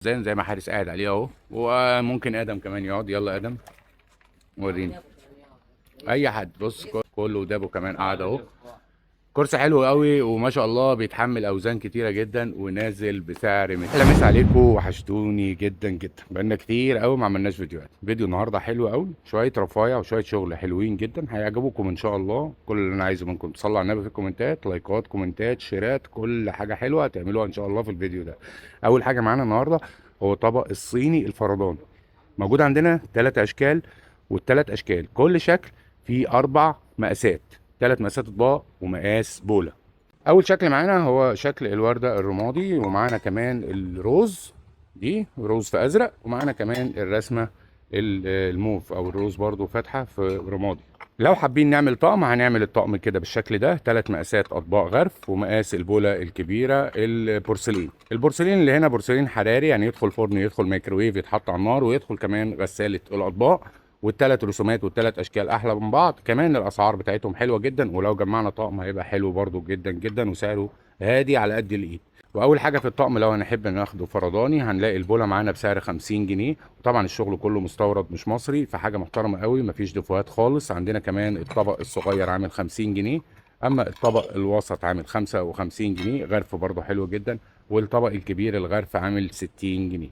زي ما حارس قاعد عليه اهو، وممكن ادم كمان يقعد. يلا ادم وريني. اي حد بص، كله دابو كمان قاعد اهو. كرسي حلو قوي وما شاء الله بيتحمل اوزان كتيره جدا ونازل بسعر اهلا مسا عليكم، وحشتوني جدا جدا. بقالنا كتير قوي ما عملناش فيديوهات. فيديو النهارده حلو قوي، شويه رفايع وشويه شغل حلوين جدا هيعجبوكم ان شاء الله. كل اللي انا عايزه منكم تصلوا على النبي في الكومنتات، لايكات، كومنتات، شيرات، كل حاجه حلوه هتعملوها ان شاء الله في الفيديو ده. اول حاجه معانا النهارده هو طبق الصيني الفرداني. موجود عندنا ثلاث اشكال، والثلاث اشكال كل شكل فيه اربع مقاسات، ثلاث مقاسات اطباق ومقاس بوله. اول شكل معانا هو شكل الورده الرمادي، ومعانا كمان الروز، دي روز في ازرق، ومعانا كمان الرسمه الموف او الروز برضو فاتحه في رمادي. لو حابين نعمل طقم هنعمل الطقم كده بالشكل ده، ثلاث مقاسات اطباق غرف، ومقاس البوله الكبيره البورسلين. البورسلين اللي هنا بورسلين حراري، يعني يدخل فرن، يدخل ميكروويف، يتحط على النار، ويدخل كمان غساله الاطباق. والثلاث رسومات والثلاث اشكال احلى من بعض، كمان الاسعار بتاعتهم حلوه جدا، ولو جمعنا طقم هيبقى حلو برضو جدا جدا، وسعره هادي على قد الايد. واول حاجه في الطقم لو هنحب ناخده فرداني هنلاقي البوله معانا بسعر 50 جنيه، وطبعا الشغل كله مستورد مش مصري، فحاجه محترمه قوي مفيش دفوات خالص. عندنا كمان الطبق الصغير عامل 50 جنيه، اما الطبق الوسط عامل 55 جنيه غرف برضو حلو جدا، والطبق الكبير الغرف عامل 60 جنيه.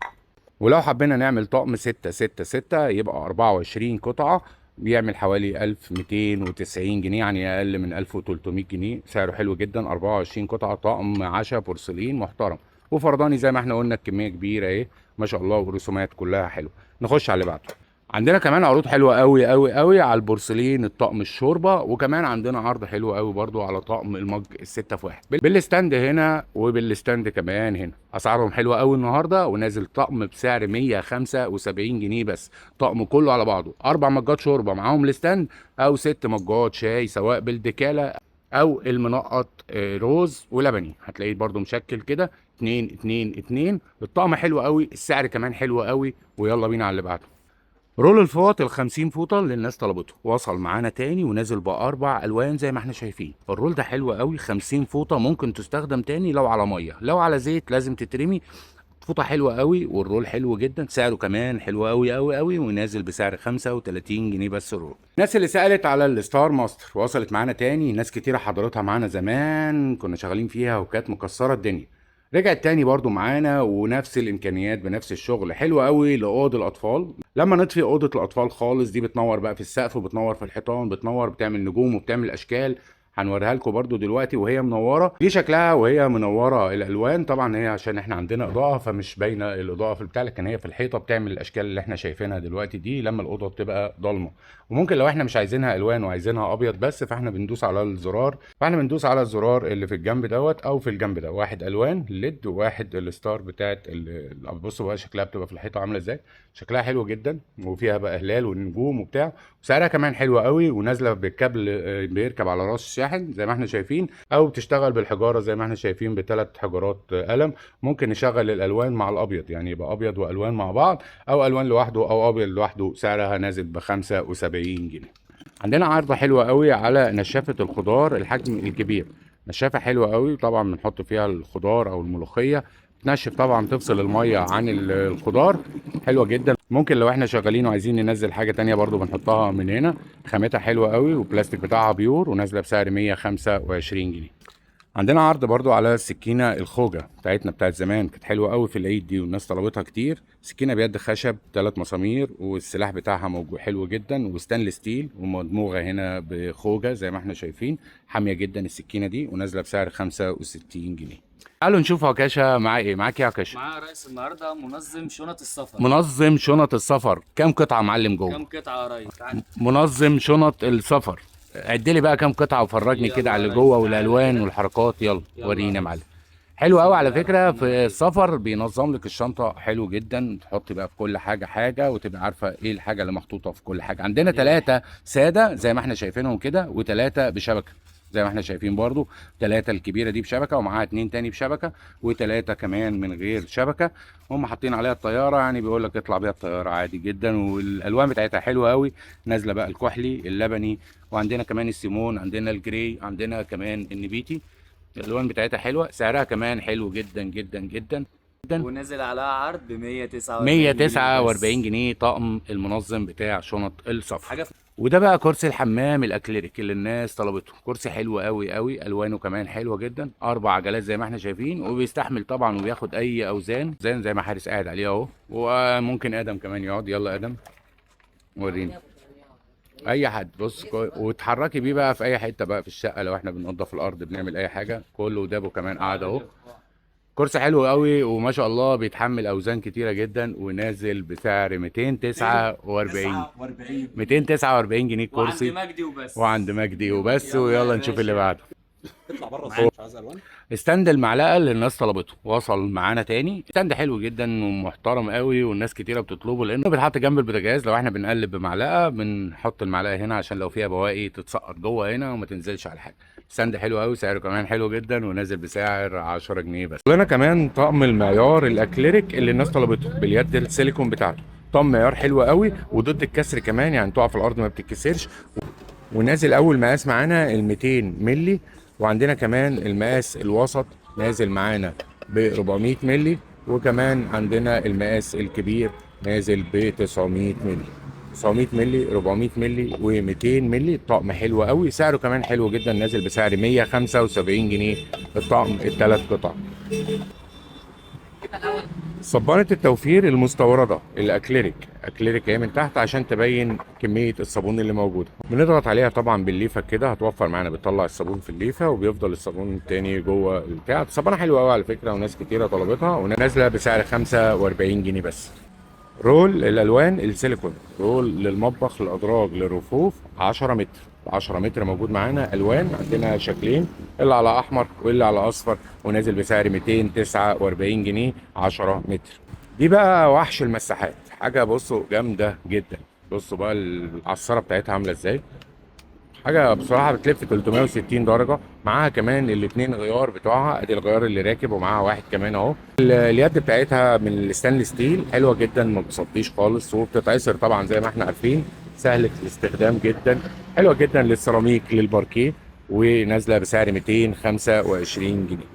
ولو حبينا نعمل طقم 6 يبقى 24 قطعة، بيعمل حوالي 1290 جنيه، يعني أقل من 1300 جنيه. سعره حلو جدا، 24 قطعة طقم عشا بورسلين محترم وفرداني زي ما احنا قلنا. الكمية كبيرة اهي ما شاء الله، والرسومات كلها حلوة. نخش على اللي بعده. عندنا كمان عروض حلوه قوي قوي قوي على البورسلين الطقم الشوربه، وكمان عندنا عرض حلو قوي برضو على طقم المج الستة في واحد بالستاند هنا وبالستاند كمان هنا. اسعارهم حلوه قوي النهارده، ونازل طقم بسعر 175 جنيه بس. طقم كله على بعضه، اربع مجات شوربه معاهم الستاند، او ست مجات شاي سواء بالدكاله او المنقط روز ولبني، هتلاقيه برضو مشكل كده 2 2 2. الطقم حلو قوي، السعر كمان حلو قوي. ويلا بينا على اللي بعده. رول الفوط ال50 فوطه اللي الناس طلبته وصل معانا تاني، ونازل باربع الوان زي ما احنا شايفين. الرول ده حلو قوي، 50 فوطه ممكن تستخدم تاني لو على ميه، لو على زيت لازم تترمي. فوطه حلوه قوي، والرول حلو جدا، سعره كمان حلو قوي قوي قوي، ونازل بسعر 35 جنيه بس. الرول الناس اللي سالت على الستار ماستر وصلت معانا تاني، ناس كتيره حضرتها معانا زمان كنا شغالين فيها وكانت مكسره الدنيا. رجعت تاني برضو معانا، ونفس الامكانيات بنفس الشغل، حلو قوي لاوض الاطفال. لما نطفي اوضه الاطفال خالص دي بتنور بقى في السقف، وبتنور في الحيطان، بتنور بتعمل نجوم وبتعمل اشكال. هنوريها لكم برضو دلوقتي وهي منوره. دي شكلها وهي منوره، الالوان طبعا هي عشان احنا عندنا اضاءه فمش باينه الاضاءه في البتاع، لكن هي في الحيطه بتعمل الاشكال اللي احنا شايفينها دلوقتي دي لما الاوضه بتبقى ضلمه. وممكن لو احنا مش عايزينها الوان وعايزينها ابيض بس، فاحنا بندوس على الزرار اللي في الجنب دوت او في الجنب ده، واحد الوان ليد وواحد الستار بتاعت بصوا بقى شكلها بتبقى في الحيطه عامله ازاي. شكلها حلو جدا، وفيها بقى هلال والنجوم وبتاع، وسعرها كمان حلو قوي، ونازله بالكابل بيركب على راس الشاحن زي ما احنا شايفين، او بتشتغل بالحجاره زي ما احنا شايفين بثلاث حجارات قلم. ممكن نشغل الالوان مع الابيض، يعني يبقى ابيض والوان مع بعض، او الوان لوحده او ابيض لوحده. سعرها نازل ب 75 جنيه. عندنا عرضة حلوة قوي على نشافة الخضار الحجم الكبير. نشافة حلوة قوي، طبعا بنحط فيها الخضار او الملوخية، تنشف طبعا، تفصل المية عن الخضار. حلوة جدا. ممكن لو احنا شغالين وعايزين ننزل حاجة تانية برضو بنحطها من هنا. خامتها حلوة قوي، والبلاستيك بتاعها بيور، ونازلة بسعر 125 جنيه. عندنا عرض برضو على السكينة الخوجة بتاعتنا بتاعت زمان، كانت حلوة قوي في العيد دي والناس طلبتها كتير. سكينة بيد خشب 3 مسامير، والسلاح بتاعها موجود حلو جدا، وستانلس ستيل، ومدموغة هنا بخوجة زي ما احنا شايفين. حامية جدا السكينة دي، ونازلة بسعر 65 جنيه. تعالوا نشوف عكاشة معاه ايه. معاك ايه يا عكاشة؟ معاه رئيس النهارده منظم شنط السفر. منظم شنط السفر. كام قطعة معلم كام جوه؟ قطعة يا ريس؟ تعال. منظم شنط السفر. عد لي بقى كام قطعة وفرجني كده يلا على يا اللي ريس، جوه تعالى والالوان كده. والحركات. يلا يلا ورينا يا يا معلم. ريس. حلو بسم قوي على الله فكرة، الرحمن في الرحيم. السفر بينظم لك الشنطة حلو جدا، تحط بقى في كل حاجة حاجة، وتبقى عارفة ايه الحاجة اللي محطوطة في كل حاجة. عندنا يلا. 3 سادة زي ما احنا شايفينهم كده، و3 بشبكة زي ما احنا شايفين برضو. 3 الكبيرة دي بشبكة، ومعاها 2 تاني بشبكة، و3 كمان من غير شبكة. هم حاطين عليها الطيارة، يعني بيقول لك اطلع بيها الطيارة عادي جدا. والالوان بتاعتها حلوة قوي، نازلة بقى الكحلي، اللبني، وعندنا كمان السيمون، عندنا الجري، عندنا كمان النبيتي. الالوان بتاعتها حلوه، سعرها كمان حلو جدا جدا جدا. ونزل عليها عرض ب 149 جنيه طقم المنظم بتاع شنط السفر. حاجه وده بقى كرسي الحمام الاكليريك اللي الناس طلبته. كرسي حلو قوي قوي، الوانه كمان حلوه جدا، 4 عجلات زي ما احنا شايفين، وبيستحمل طبعا وبياخد اي اوزان زي ما حارس قاعد عليه اهو. وممكن ادم كمان يقعد. يلا ادم وريني اي حد. بص وتحركي بيه بقى في اي حته بقى في الشقه، لو احنا بننضف الارض بنعمل اي حاجه. كله ودابه كمان قاعد اهو. كرسي حلو قوي وما شاء الله بيتحمل اوزان كتيره جدا، ونازل بسعر 249 جنيه وعند الكرسي. مجدي وبس. وعند مجدي وبس. يلا يا ويلا نشوف باشا. اللي بعده. اطلع بره الصوت، مش عايز الوان. استند المعلقه اللي الناس طلبته وصل معانا تاني. استند حلو جدا ومحترم قوي، والناس كتيره بتطلبه لانه بيتحط جنب البوتاجاز. لو احنا بنقلب بمعلقه بنحط المعلقه هنا عشان لو فيها بواقي تتسقط جوه هنا وما تنزلش على حاجه. استند حلو قوي، سعره كمان حلو جدا، ونازل بسعر 10 جنيه بس. لنا كمان طقم المعيار الاكليريك اللي الناس طلبته باليد السيليكون بتاعته. طقم معيار حلو قوي وضد الكسر كمان، يعني تقع في الارض ما بتتكسرش. ونازل اول مقاس معانا ال 200 مللي، وعندنا كمان المقاس الوسط نازل معانا ب 400 مللي، وكمان عندنا المقاس الكبير نازل ب 900 مللي. 900 مللي، 400 مللي، و200 مللي. طقم حلو قوي، سعره كمان حلو جدا، نازل بسعر 175 جنيه الطقم الثلاث قطع. صبانة التوفير المستوردة الأكليريك هي من تحت عشان تبين كمية الصابون اللي موجودة. بنضغط عليها طبعا بالليفة كده، هتوفر معانا، بتطلع الصابون في الليفة وبيفضل الصابون التاني جوه البتاع. الصبانة حلوة قوي على فكرة، وناس كتيرة طلبتها، ونازلة بسعر 45 جنيه بس. رول الألوان السيليكون، رول للمطبخ، للأدراج، للرفوف، 10 متر. 10 متر موجود معانا الوان، عندنا شكلين، اللي على احمر واللي على اصفر، ونازل بسعر 249 جنيه 10 متر. دي بقى وحش المساحات، حاجه بصوا جامده جدا. بصوا بقى العصاره بتاعتها عامله ازاي، حاجه بصراحه بتلف 360 درجه. معاها كمان الاثنين غيار بتوعها، ادي الغيار اللي راكب ومعاها واحد كمان اهو. اليد بتاعتها من الستانلس ستيل، حلوه جدا، ما بتصديش خالص، وبتتعصر طبعا زي ما احنا عارفين، سهله الاستخدام جدا، حلوه جدا للسيراميك للباركيه، ونازله بسعر 225 جنيه.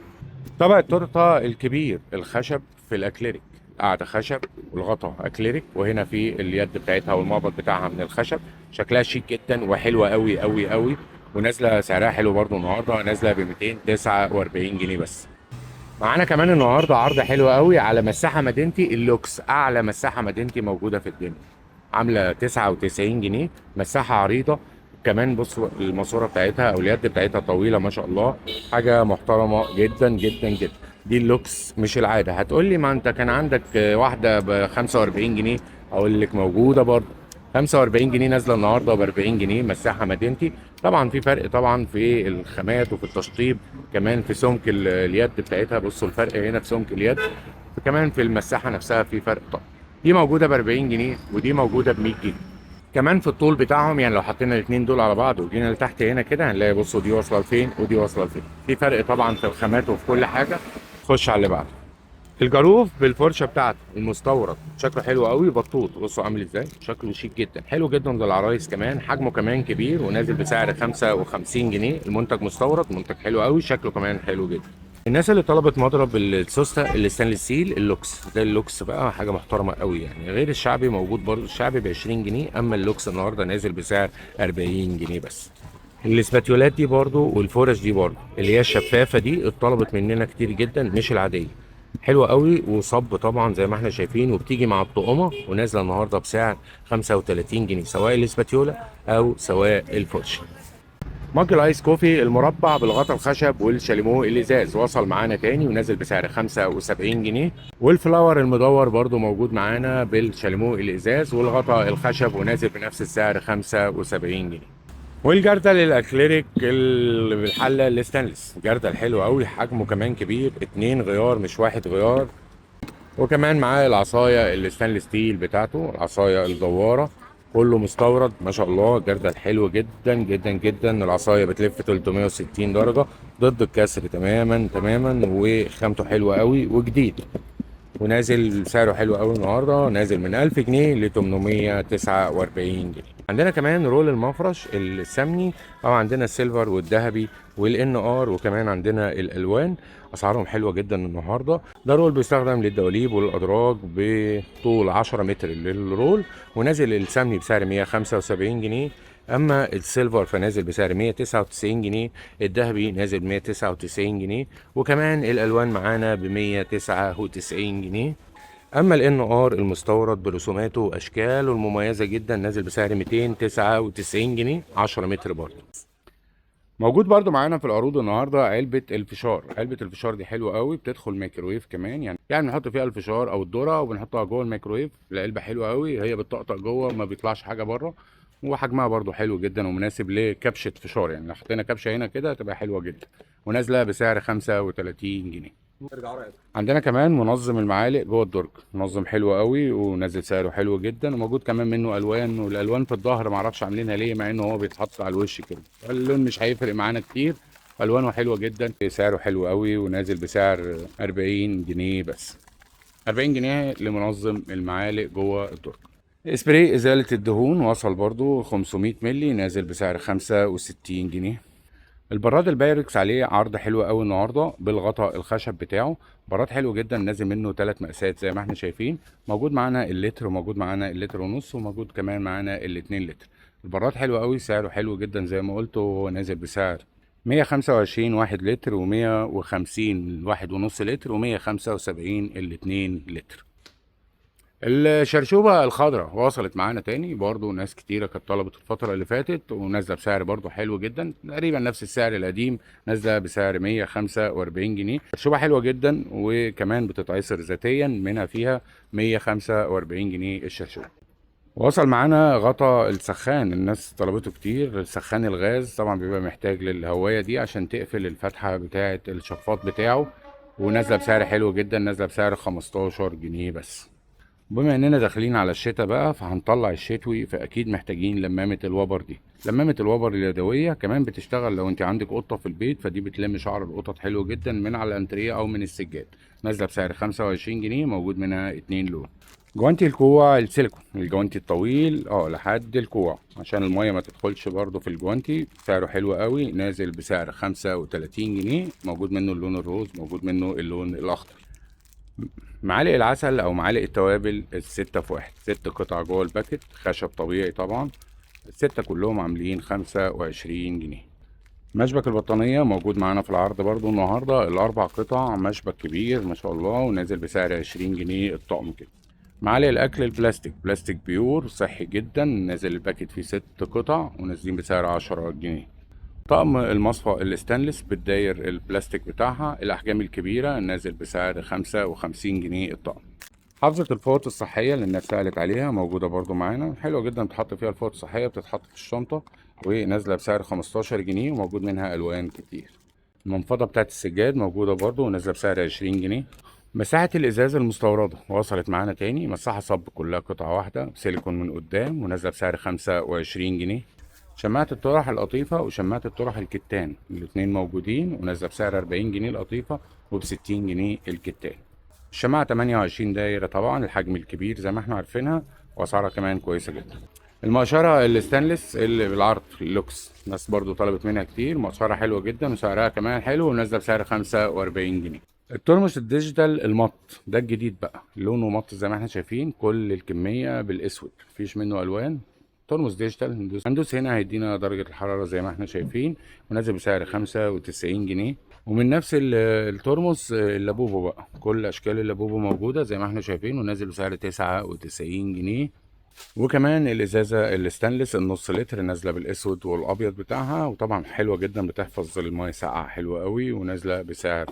طبق التورته الكبير الخشب في الاكليريك، قاعده خشب والغطا اكليريك، وهنا في اليد بتاعتها والمقبض بتاعها من الخشب. شكلها شيك جدا وحلوه قوي قوي قوي، ونازله سعرها حلو برضو النهارده، نازله ب 249 جنيه بس. معانا كمان النهارده عرض حلو قوي على مساحه مدينتي اللوكس، اعلى مساحه مدينتي موجوده في الدنيا، عامله 99 جنيه. مساحه عريضه كمان، بصوا الماسوره بتاعتها او اليد بتاعتها طويله ما شاء الله، حاجه محترمه جدا جدا جدا. دي اللوكس مش العاده. هتقول لي ما انت كان عندك واحده ب 45 جنيه، اقول لك موجوده برضه 45 جنيه، نازله النهارده ب 40 جنيه. مساحه مدينتي، طبعا في فرق طبعا في الخامات وفي التشطيب، كمان في سمك اليد بتاعتها. بصوا الفرق هنا في سمك اليد، كمان في المساحه نفسها في فرق طبعا. دي موجوده ب 40 جنيه ودي موجوده ب 100 جنيه. كمان في الطول بتاعهم، يعني لو حطينا الاثنين دول على بعض وجينا لتحت هنا كده هنلاقي بصوا دي واصله لفين ودي واصله لفين، في فرق طبعا في الخامات وفي كل حاجه. خش على اللي بعده. الجاروف بالفرشه بتاعته المستورد، شكله حلو قوي، بطوط، بصوا عامل ازاي، شكله شيك جدا، حلو جدا للعرايس كمان، حجمه كمان كبير، ونازل بسعر 55 جنيه. المنتج مستورد، منتج حلو قوي، شكله كمان حلو جدا. الناس اللي طلبت مضرب السوسته الستانلس ستيل اللوكس، ده اللوكس بقى حاجه محترمه قوي يعني، غير الشعبي موجود برضه، الشعبي ب 20 جنيه، اما اللوكس النهارده نازل بسعر 40 جنيه بس. الاسباتيولات دي برضو والفرش دي برضو اللي هي الشفافه دي اتطلبت مننا كتير جدا، مش العاديه، حلوه قوي وصب طبعا زي ما احنا شايفين، وبتيجي مع الطقمه، ونازله النهارده بسعر 35 جنيه سواء الاسباتيولا او سواء الفرش. مج الايس كوفي المربع بالغطا الخشب والشاليمو الازاز وصل معانا تاني ونازل بسعر 75 جنيه، والفلاور المدور برضو موجود معانا بالشاليمو الازاز والغطا الخشب ونازل بنفس السعر 75 جنيه. والجردل الاكليريك اللي بالحله الستانلس، جردل حلو قوي، حجمه كمان كبير، 2 غيار مش 1 غيار، وكمان معاه العصايه الستانلس ستيل بتاعته، العصايه الدواره، كله مستورد ما شاء الله. جردل حلو جدا جدا جدا، العصايه بتلف 360 درجه ضد الكسر تماما تماما، وخامته حلوه قوي وجديد، ونازل سعره حلو قوي النهارده، نازل من 1000 جنيه ل 849 جنيه. عندنا كمان رول المفرش السمني، او عندنا السيلفر والذهبي والان ار، وكمان عندنا الالوان. اسعارهم حلوه جدا النهارده. ده رول بيستخدم للدواليب والادراج بطول 10 متر للرول، ونازل السمني بسعر 175 جنيه. اما السيلفر فنازل بسعر 199 جنيه، الذهبي نازل ب 199 جنيه، وكمان الالوان معانا ب 199 جنيه. اما الان ار المستورد برسوماته واشكاله المميزه جدا نازل بسعر 299 جنيه، 10 متر برضه. موجود برضو معانا في العروض النهارده علبه الفشار. علبه الفشار دي حلوه قوي، بتدخل ميكرويف كمان، يعني بنحط فيها الفشار او الذره وبنحطها جوه الميكرويف. العلبه حلوه قوي، هي بتطقطق جوه ما بيطلعش حاجه بره، وحجمها برضو حلو جدا ومناسب لكبشه فشار. يعني لو حطينا كبشه هنا كده هتبقى حلوه جدا، ونازله بسعر 35 جنيه. ارجع ورا. عندنا كمان منظم المعالق جوه الدرج، منظم حلو قوي ونازل سعره حلو جدا، وموجود كمان منه الوان، والالوان في الظهر معرفش عاملينها ليه مع انه هو بيتحط على الوش كده. اللون مش هيفرق معانا كتير، الوانه حلوه جدا، سعره حلو قوي ونازل بسعر 40 جنيه بس. 40 جنيه لمنظم المعالق جوه الدرج. اسبراي ازاله الدهون وصل برضو 500 مللي، نازل بسعر 65 جنيه. البراد البايركس عليه عرض حلو قوي النهارده بالغطاء الخشب بتاعه. براد حلو جدا، نازل منه 3 مقاسات زي ما احنا شايفين. موجود معانا اللتر، وموجود معانا اللتر ونص، وموجود كمان معانا ال2 لتر. البراد حلو قوي، سعره حلو جدا زي ما قلت، وهو نازل بسعر 125 1 لتر، و150 1 ونص لتر، و175 ال2 لتر. الشرشوبة الخضراء وصلت معانا تاني برضو، ناس كتيرة كانت طلبت الفترة اللي فاتت، ونازلة بسعر برضو حلو جدا، تقريبا نفس السعر القديم، نازلة بسعر 145 جنيه. شرشوبة حلوة جدا، وكمان بتتعصر ذاتيا، منها فيها 145 جنيه الشرشوبة. وصل معانا غطا السخان، الناس طلبته كتير. السخان الغاز طبعا بيبقى محتاج للهواية دي عشان تقفل الفتحة بتاعة الشفاط بتاعه، ونازلة بسعر حلو جدا، نازلة بسعر 15 جنيه بس. بما اننا داخلين على الشتاء بقى، فهنطلع الشتوي، فاكيد محتاجين لمامة الوبر دي. لمامة الوبر اليدوية كمان بتشتغل لو انت عندك قطة في البيت، فدي بتلم شعر القطط حلو جدا من على الانتريه او من السجاد. نازلة بسعر 25 جنيه، موجود منها 2 لون. جوانتي الكوع السيليكون، الجوانتي الطويل لحد الكوع عشان المية ما تدخلش برضو في الجوانتي، سعره حلو قوي، نازل بسعر 35 جنيه. موجود منه اللون الروز، موجود منه اللون الاخضر. معالق العسل او معالق التوابل الستة في واحد، 6 قطع جوه الباكت، خشب طبيعي طبعا. الستة كلهم عاملين 25 جنيه. مشبك البطانية موجود معانا في العرض برضو النهاردة، ال4 قطع مشبك كبير ما شاء الله، ونازل بسعر 20 جنيه الطقم كده. معالق الاكل البلاستيك، بلاستيك بيور صحي جدا، نازل الباكت فيه 6 قطع ونازلين بسعر 10 جنيه. طقم المصفى الاستانلس بالداير البلاستيك بتاعها الأحجام الكبيرة، نازل بسعر 55 جنيه الطقم. حافظة الفوط الصحية اللي الناس سألت عليها موجودة برضو معانا، حلوة جدا، بتحط فيها الفوط الصحية، بتتحط في الشنطة، ونازلة بسعر 15 جنيه، وموجود منها ألوان كتير. المنفضة بتاعت السجاد موجودة برضو ونازلة بسعر 20 جنيه. مساحة الإزاز المستوردة وصلت معانا تاني، مساحة صب كلها قطعة واحدة سيليكون من قدام، ونازلة بسعر 25 جنيه. شماعة الطرح القطيفة وشماعة الطرح الكتان الاتنين موجودين، ونازلة بسعر 40 جنيه القطيفة، وب60 جنيه الكتان. الشماعة 28 دايرة طبعا، الحجم الكبير زي ما احنا عارفينها، وأسعارها كمان كويسة جدا. المقشرة الستانلس اللي بالعرض اللوكس، ناس برضو طلبت منها كتير، مقشرة حلوة جدا وسعرها كمان حلو، ونازلة بسعر 45 جنيه. الترمس الديجيتال المط ده الجديد بقى، لونه مط زي ما احنا شايفين، كل الكمية بالاسود، مفيش منه الوان. ترمس ديجيتال، هندوس هنا هيدينا درجة الحرارة زي ما احنا شايفين، ونازل بسعر 95 جنيه. ومن نفس الترمس اللابوبو بقى، كل اشكال اللابوبو موجودة زي ما احنا شايفين، ونازل بسعر 99 جنيه. وكمان الازازة الستانلس النص لتر، نازلة بالاسود والابيض بتاعها، وطبعا حلوة جدا، بتحفظ المية ساقعة حلوة قوي، ونازلة بسعر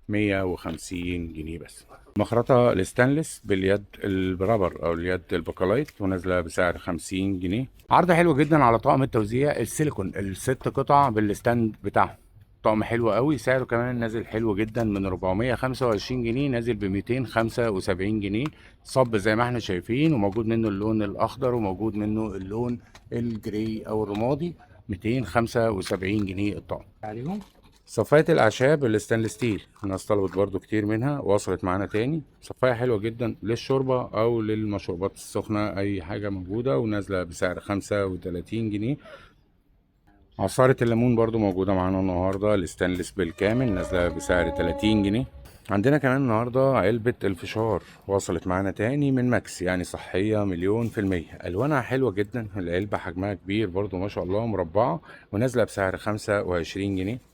150 جنيه بس. مخرطة الستانلس باليد الرابر او اليد البكلايت، ونازله بسعر 50 جنيه. عرض حلو جدا على طقم التوزيع السيليكون ال6 قطع بالستاند بتاعهم، طقم حلو قوي، سعره كمان نازل حلو جدا، من 425 جنيه نازل ب 275 جنيه. صب زي ما احنا شايفين، وموجود منه اللون الاخضر، وموجود منه اللون الجري او الرمادي، 275 جنيه الطقم. عليهم. صفاية الأعشاب الستانلس ستيل، الناس طلبت برضو كتير منها، وصلت معانا تاني. صفاية حلوة جدا للشوربة أو للمشروبات السخنة، أي حاجة موجودة، ونازلة بسعر 35 جنيه. عصارة الليمون برضو موجودة معانا النهاردة، الستانلس بالكامل، نازلة بسعر 30 جنيه. عندنا كمان النهاردة علبة الفشار، وصلت معانا تاني من ماكس، يعني صحية 100%. ألوانها حلوة جدا، العلبة حجمها كبير برضو ما شاء الله، مربعة، ونازلة بسعر 25 جنيه.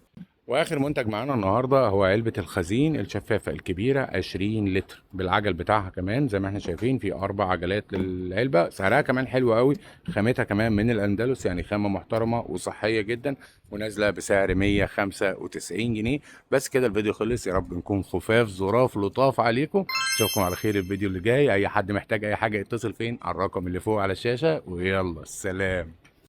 واخر منتج معانا النهارده هو علبه الخزين الشفافه الكبيره 20 لتر بالعجل بتاعها كمان، زي ما احنا شايفين في 4 عجلات للعلبه. سعرها كمان حلو قوي، خامتها كمان من الاندلس، يعني خامه محترمه وصحيه جدا، ونازله بسعر 195 جنيه. بس كده الفيديو خلص، يا رب نكون خفاف ظراف لطاف عليكم. اشوفكم على خير الفيديو اللي جاي. اي حد محتاج اي حاجه يتصل فين على الرقم اللي فوق على الشاشه، ويلا السلام.